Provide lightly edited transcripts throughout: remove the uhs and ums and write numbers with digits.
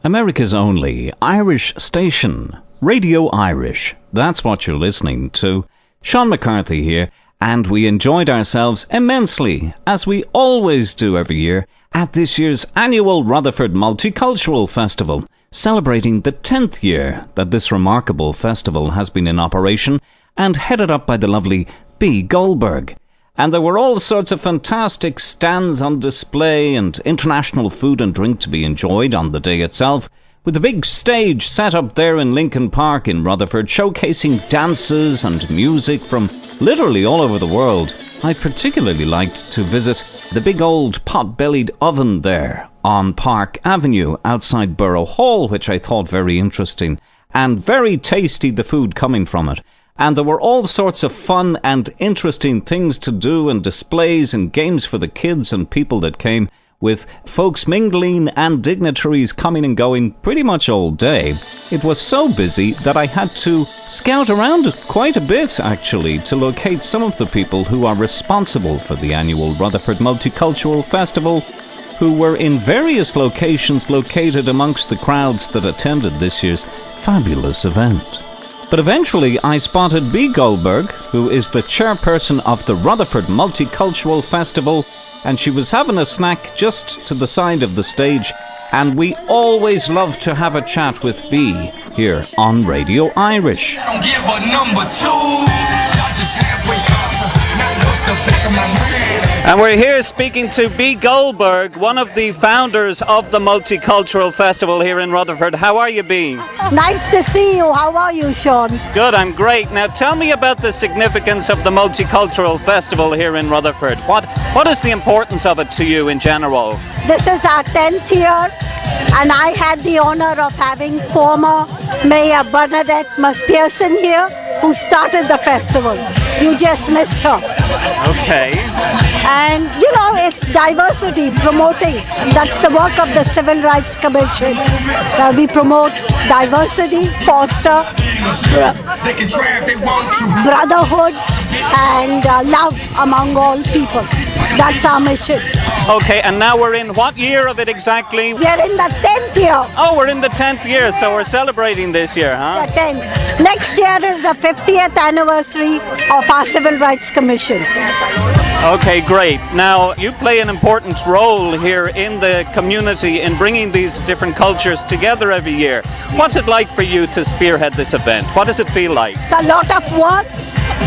America's only Irish station, Radio Irish. That's what you're listening to. Sean McCarthy here, and we enjoyed ourselves immensely, as we always do every year, at this year's annual Rutherford Multicultural Festival, celebrating the 10th year that this remarkable festival has been in operation and headed up by the lovely B. Goldberg. And there were all sorts of fantastic stands on display and international food and drink to be enjoyed on the day itself, with a big stage set up there in Lincoln Park in Rutherford, showcasing dances and music from literally all over the world. I particularly liked to visit the big old pot-bellied oven there on Park Avenue outside Borough Hall, which I thought very interesting, and very tasty, the food coming from it. And there were all sorts of fun and interesting things to do and displays and games for the kids and people that came, with folks mingling and dignitaries coming and going pretty much all day. It was so busy that I had to scout around quite a bit, actually, to locate some of the people who are responsible for the annual Rutherford Multicultural Festival, who were in various locations located amongst the crowds that attended this year's fabulous event. But eventually I spotted B. Goldberg, who is the chairperson of the Rutherford Multicultural Festival, and she was having a snack just to the side of the stage, and we always love to have a chat with B here on Radio Irish. Don't give a number two. Y'all just halfway closer. Now look the back of my head. And we're here speaking to B. Goldberg, one of the founders of the Multicultural Festival here in Rutherford. How are you, B? Nice to see you. How are you, Sean? Good, I'm great. Now tell me about the significance of the Multicultural Festival here in Rutherford. What is the importance of it to you in general? This is our 10th year, and I had the honor of having former Mayor Bernadette McPherson here, who started the festival. You just missed her. Okay. And, it's diversity, promoting. That's the work of the Civil Rights Commission. We promote diversity, foster brotherhood, and love among all people. That's our mission. Okay, and now we're in what year of it exactly? We are in the 10th year. Oh, we're in the 10th year, so we're celebrating this year, huh? The 10th. Next year is the 50th anniversary of our Civil Rights Commission. Okay, great. Now, you play an important role here in the community in bringing these different cultures together every year. What's it like for you to spearhead this event? What does it feel like? It's a lot of work.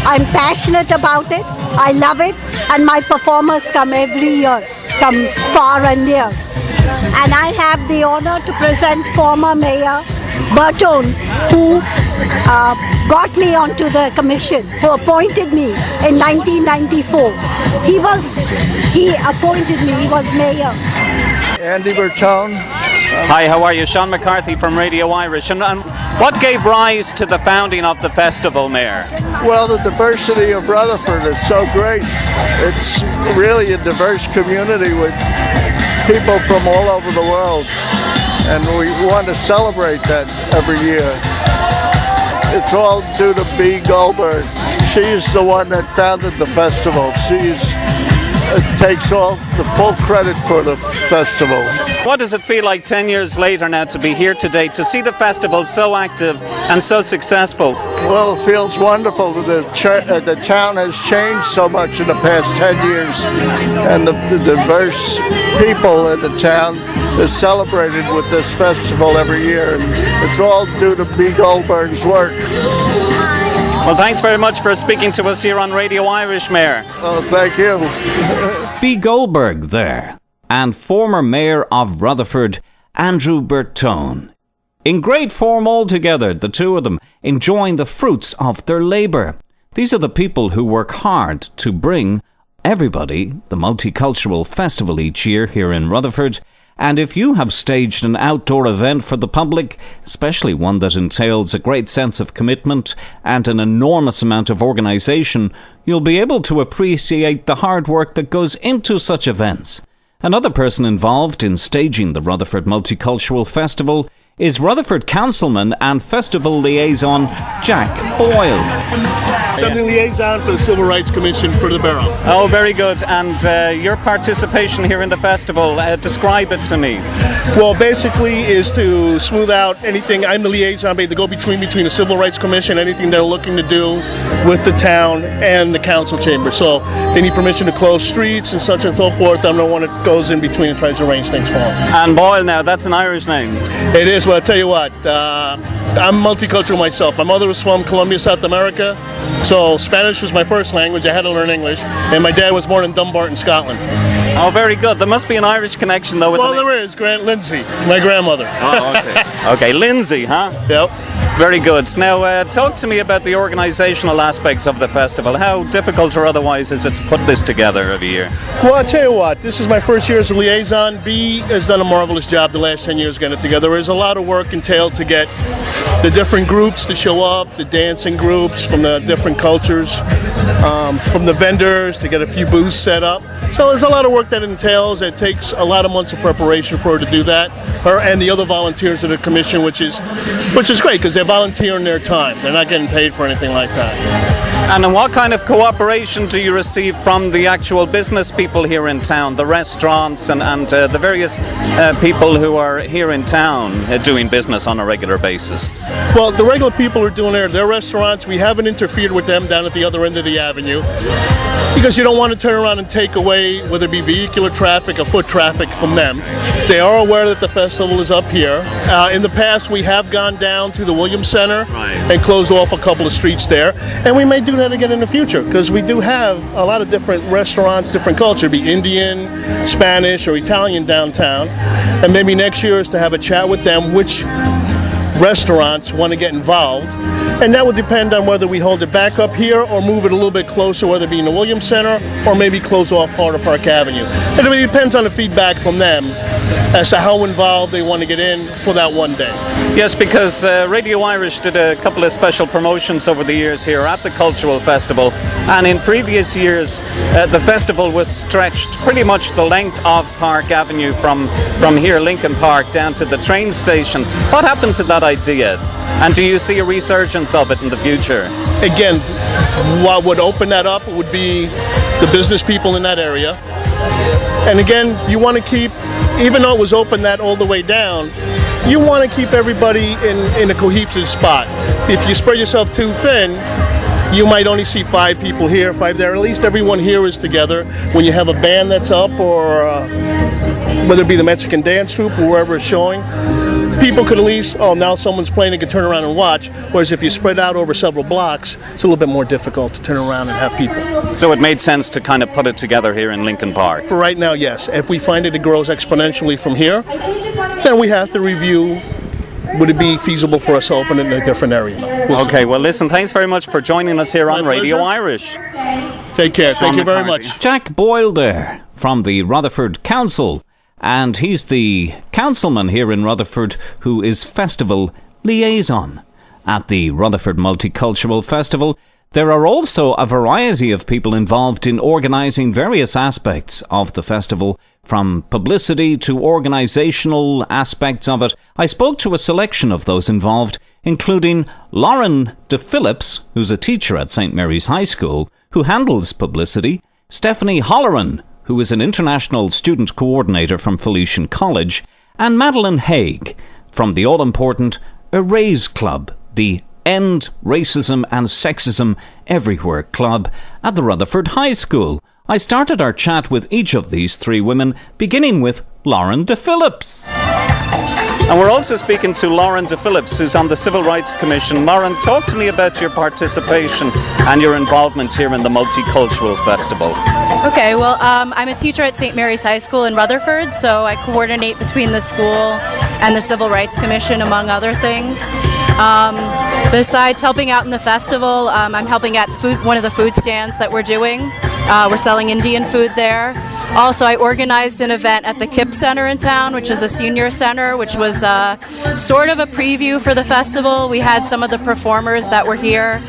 I'm passionate about it. I love it. And my performers come every year from far and near. And I have the honor to present former Mayor Burton, who got me onto the commission, who appointed me in 1994. He appointed me, he was mayor. Andy Burton. Hi, how are you? Sean McCarthy from Radio Irish. And what gave rise to the founding of the festival, Mayor? Well, the diversity of Rutherford is so great. It's really a diverse community with people from all over the world. And we want to celebrate that every year. It's all due to B. Goldberg. She's the one that founded the festival. Takes all the full credit for the festival. What does it feel like 10 years later now to be here today, to see the festival so active and so successful? Well, it feels wonderful. The town has changed so much in the past 10 years, and the diverse people in the town is celebrated with this festival every year. And it's all due to B. Goldberg's work. Well, thanks very much for speaking to us here on Radio Irish, Mayor. Oh, thank you. B. Goldberg there, and former Mayor of Rutherford, Andrew Burton. In great form altogether, the two of them enjoying the fruits of their labour. These are the people who work hard to bring everybody the Multicultural Festival each year here in Rutherford. And if you have staged an outdoor event for the public, especially one that entails a great sense of commitment and an enormous amount of organisation, you'll be able to appreciate the hard work that goes into such events. Another person involved in staging the Rutherford Multicultural Festival is Rutherford Councilman and Festival Liaison Jack Boyle. I'm the liaison for the Civil Rights Commission for the borough. Oh, very good. And your participation here in the festival, describe it to me. Well, basically is to smooth out anything. I'm the liaison, the go-between between the Civil Rights Commission, anything they're looking to do with the town and the council chamber. So they need permission to close streets and such and so forth. I'm the one that goes in between and tries to arrange things for them. And Boyle now, that's an Irish name. It is, well, I'll tell you what, I'm multicultural myself. My mother was from Colombia, South America, so Spanish was my first language. I had to learn English. And my dad was born in Dumbarton, Scotland. Oh, very good. There must be an Irish connection, though. With there is. Grant Lindsay, my grandmother. Oh, okay. Okay, Lindsay, huh? Yep. Very good. Now, talk to me about the organisational aspects of the festival. How difficult or otherwise is it to put this together every year? Well, I'll tell you what, this is my first year as a liaison. B has done a marvelous job the last 10 years getting it together. There's a lot of work entailed to get the different groups to show up, the dancing groups from the different cultures, from the vendors to get a few booths set up. So there's a lot of work that entails. It takes a lot of months of preparation for her to do that. Her and the other volunteers of the commission, which is great because they're volunteering their time. They're not getting paid for anything like that. And what kind of cooperation do you receive from the actual business people here in town, the restaurants and the various people who are here in town doing business on a regular basis? Well, the regular people are doing their restaurants. We haven't interfered with them down at the other end of the avenue because you don't want to turn around and take away, whether it be vehicular traffic or foot traffic, from them. They are aware that the festival is up here. In the past, we have gone down to the Williams Center and closed off a couple of streets there, and we may do that again in the future because we do have a lot of different restaurants, different culture, be Indian, Spanish, or Italian downtown, and maybe next year is to have a chat with them which restaurants want to get involved, and that would depend on whether we hold it back up here or move it a little bit closer, whether it be in the Williams Center or maybe close off part of Park Avenue. It really depends on the feedback from them as to how involved they want to get in for that one day. Yes, because Radio Irish did a couple of special promotions over the years here at the Cultural Festival, and in previous years the festival was stretched pretty much the length of Park Avenue from here, Lincoln Park, down to the train station. What happened to that idea? And do you see a resurgence of it in the future? Again, what would open that up would be the business people in that area. And again, you want to keep, even though it was open that all the way down, you want to keep everybody in a cohesive spot. If you spread yourself too thin, you might only see 5 people here, 5 there. At least everyone here is together. When you have a band that's up, or whether it be the Mexican dance troupe or wherever it's showing, people could at least, now someone's playing, and can turn around and watch. Whereas if you spread out over several blocks, it's a little bit more difficult to turn around and have people. So it made sense to kind of put it together here in Lincoln Park? For right now, yes. If we find it grows exponentially from here, then we have to review, would it be feasible for us to open it in a different area? Okay, well listen, thanks very much for joining us here on Radio Irish. Take care. Thank you very much. Jack Boyle there from the Rutherford Council. And he's the councilman here in Rutherford who is festival liaison. At the Rutherford Multicultural Festival, there are also a variety of people involved in organising various aspects of the festival, from publicity to organisational aspects of it. I spoke to a selection of those involved, including Lauren DePhillips, who's a teacher at St. Mary's High School, who handles publicity, Stephanie Holleran, who is an international student coordinator from Felician College, and Madeline Haig from the all-important Erase Club, the End Racism and Sexism Everywhere Club at the Rutherford High School. I started our chat with each of these 3 women, beginning with Lauren DePhillips. And we're also speaking to Lauren DePhillips, who's on the Civil Rights Commission. Lauren, talk to me about your participation and your involvement here in the Multicultural Festival. Okay, well, I'm a teacher at St. Mary's High School in Rutherford, so I coordinate between the school and the Civil Rights Commission, among other things. Besides helping out in the festival, I'm helping at one of the food stands that we're doing. We're selling Indian food there. Also, I organized an event at the KIP Center in town, which is a senior center, which was sort of a preview for the festival. We had some of the performers that were here.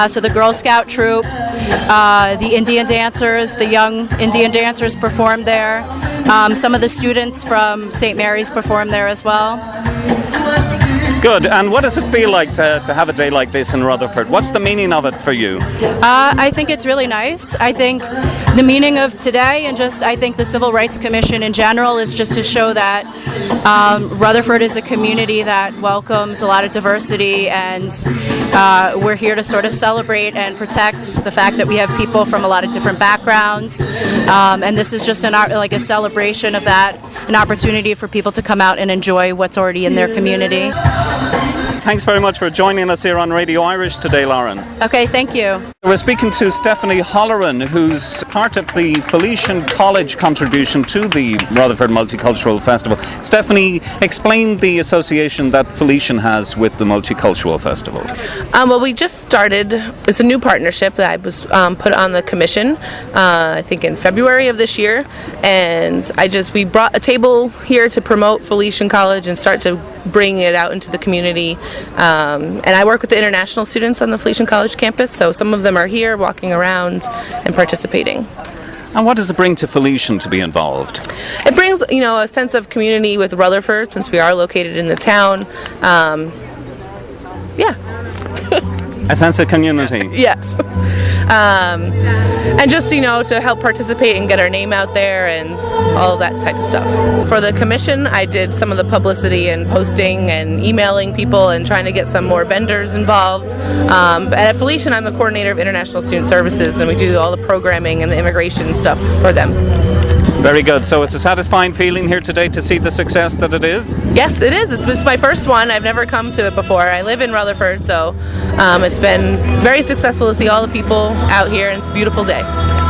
So the Girl Scout troupe, the Indian dancers, the young Indian dancers performed there. Some of the students from St. Mary's performed there as well. Good. And what does it feel like to have a day like this in Rutherford? What's the meaning of it for you? I think it's really nice. I think the meaning of today and just I think the Civil Rights Commission in general is just to show that Rutherford is a community that welcomes a lot of diversity, and we're here to sort of celebrate and protect the fact that we have people from a lot of different backgrounds, and this is just like a celebration of that, an opportunity for people to come out and enjoy what's already in their community. Thanks very much for joining us here on Radio Irish today, Lauren. Okay, thank you. We're speaking to Stephanie Holleran, who's part of the Felician College contribution to the Rutherford Multicultural Festival. Stephanie, explain the association that Felician has with the Multicultural Festival. Well, we just started. It's a new partnership that I was put on the commission, I think in February of this year, and we brought a table here to promote Felician College and start to bring it out into the community. And I work with the international students on the Felician College campus, so some of them are here walking around and participating. And what does it bring to Felician to be involved? It brings, a sense of community with Rutherford, since we are located in the town. A sense of community. Yes. And just, to help participate and get our name out there and all of that type of stuff. For the commission, I did some of the publicity and posting and emailing people and trying to get some more vendors involved. But at Felician, I'm the coordinator of International Student Services, and we do all the programming and the immigration stuff for them. Very good. So it's a satisfying feeling here today to see the success that it is? Yes, it is. It's my first one. I've never come to it before. I live in Rutherford, so it's been very successful to see all the people out here, and it's a beautiful day.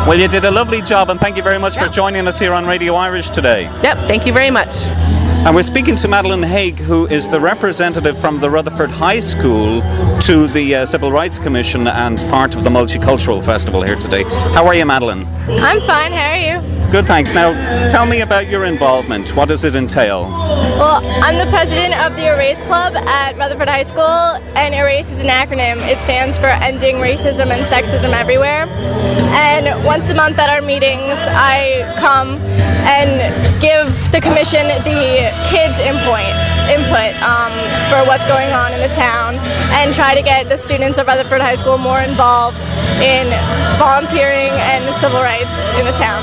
Well, you did a lovely job, and thank you very much for joining us here on Radio Irish today. Yep, thank you very much. And we're speaking to Madeline Haig, who is the representative from the Rutherford High School to the Civil Rights Commission and part of the Multicultural Festival here today. How are you, Madeline? I'm fine, how are you? Good, thanks. Now, tell me about your involvement. What does it entail? Well, I'm the president of the Erase Club at Rutherford High School, and Erase is an acronym. It stands for Ending Racism and Sexism Everywhere. And once a month at our meetings, I come and give the commission the kids' input for what's going on in the town, and try to get the students of Rutherford High School more involved in volunteering and civil rights in the town.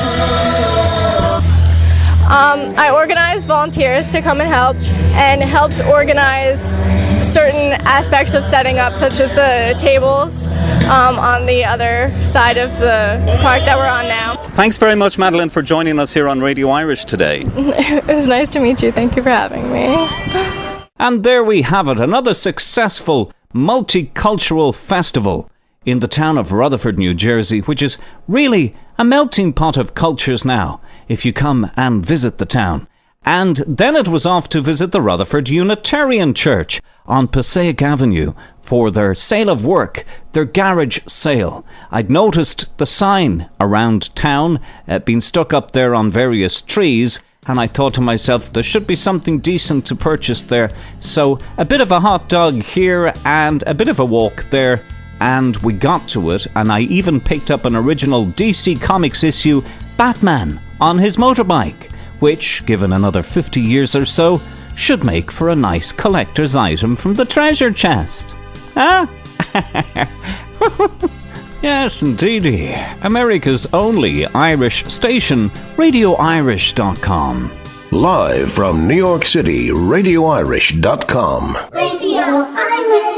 I organized volunteers to come and helped organize certain aspects of setting up, such as the tables on the other side of the park that we're on now. Thanks very much, Madeline, for joining us here on Radio Irish today. It was nice to meet you. Thank you for having me. And there we have it, another successful multicultural festival in the town of Rutherford, New Jersey, which is really a melting pot of cultures now, if you come and visit the town. And then it was off to visit the Rutherford Unitarian Church on Passaic Avenue for their sale of work, their garage sale. I'd noticed the sign around town being stuck up there on various trees, and I thought to myself, there should be something decent to purchase there. So a bit of a hot dog here and a bit of a walk there, and we got to it, and I even picked up an original DC Comics issue, Batman, on his motorbike, which, given another 50 years or so, should make for a nice collector's item from the treasure chest. Huh? Yes, indeedy. America's only Irish station, RadioIrish.com. Live from New York City, RadioIrish.com. Radio Irish.